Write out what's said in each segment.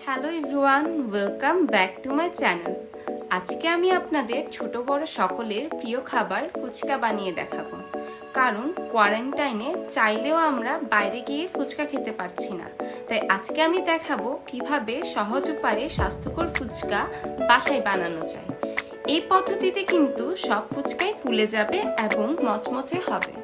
Hello everyone, welcome back to my channel. আজকে আমি আপনাদের ছোট বড় সকলের প্রিয় খাবার ফুচকা বানিয়ে দেখাবো। কারণ কোয়ারেন্টাইনে চাইলেও আমরা বাইরে গিয়ে ফুচকা খেতে পারছি না, তাই আজকে আমি দেখাবো কিভাবে সহজ উপায়ে স্বাস্থ্যকর ফুচকা বাসায় বানানো যায়। এই পদ্ধতিতে কিন্তু সব ফুচকাই ফুলে যাবে এবং মচমচে হবে।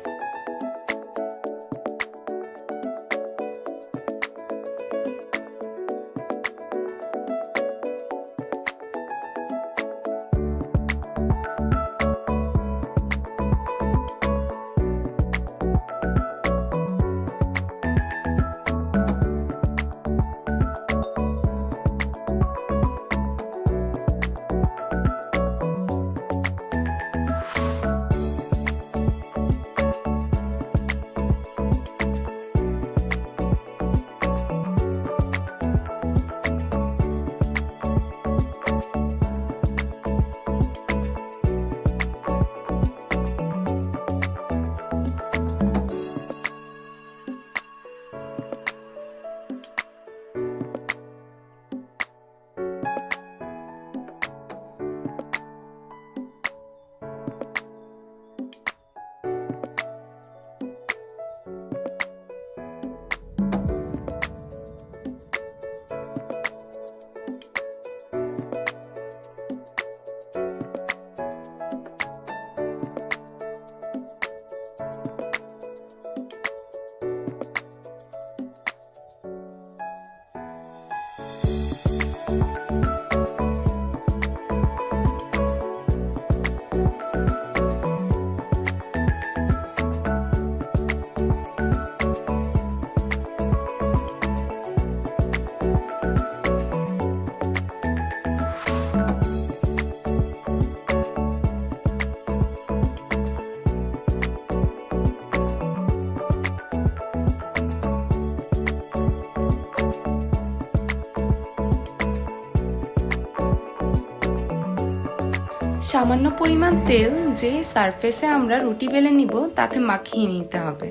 সামান্য পরিমাণ তেল যে সারফেসে আমরা রুটি বেলে নিব তাতে মাখিয়ে নিতে হবে।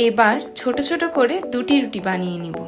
এবার ছোট ছোট করে দুটি রুটি বানিয়ে নিব।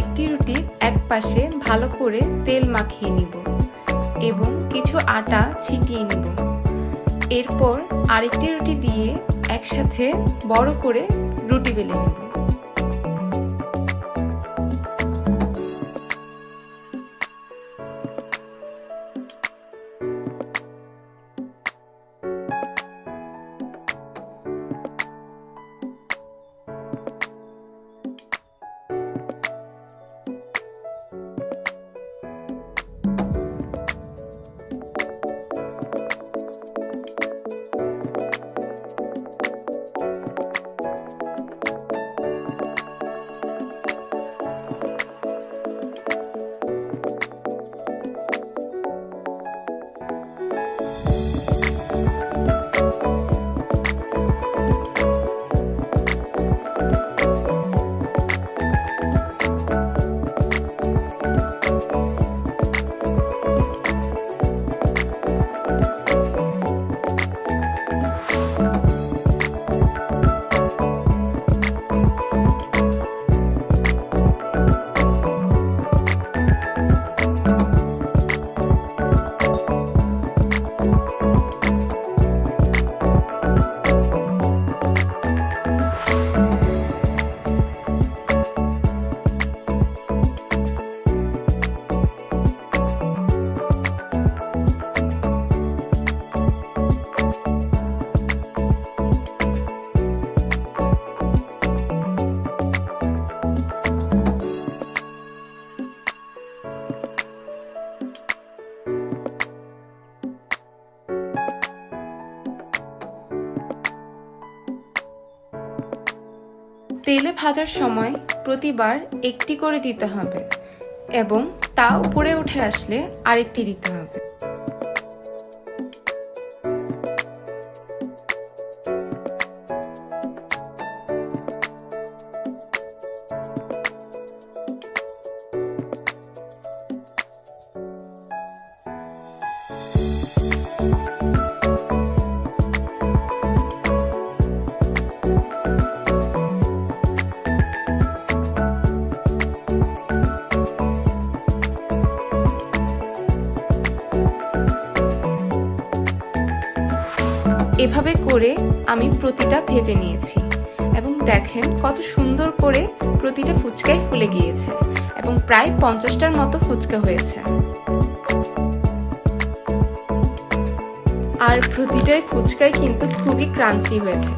একটি রুটির এক পাশে ভালো করে তেল মাখিয়ে নিব এবং কিছু আটা ছিটিয়ে নিব। এরপর আরেকটি রুটি দিয়ে একসাথে বড় করে রুটি বেলে নেব। তেলে ভাজার সময় প্রতিবার একটি করে দিতে হবে এবং তা উপরে উঠে আসলে আরেকটি দিতে হবে। এভাবে করে আমি প্রতিটা ভেজে নিয়েছি এবং দেখেন কত সুন্দর করে প্রতিটা ফুচকাই ফুলে গিয়েছে এবং প্রায় 50টার মতো ফুচকা হয়েছে। আর প্রতিটাই ফুচকাই কিন্তু খুবই ক্রাঞ্চি হয়েছে।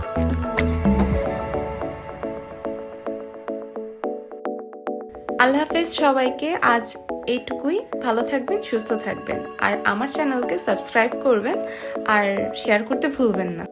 আল্লাহ হাফেজ সবাইকে। আজ এইটুকুই। ভালো থাকবেন, সুস্থ থাকবেন আর আমার চ্যানেলকে সাবস্ক্রাইব করবেন আর শেয়ার করতে ভুলবেন না।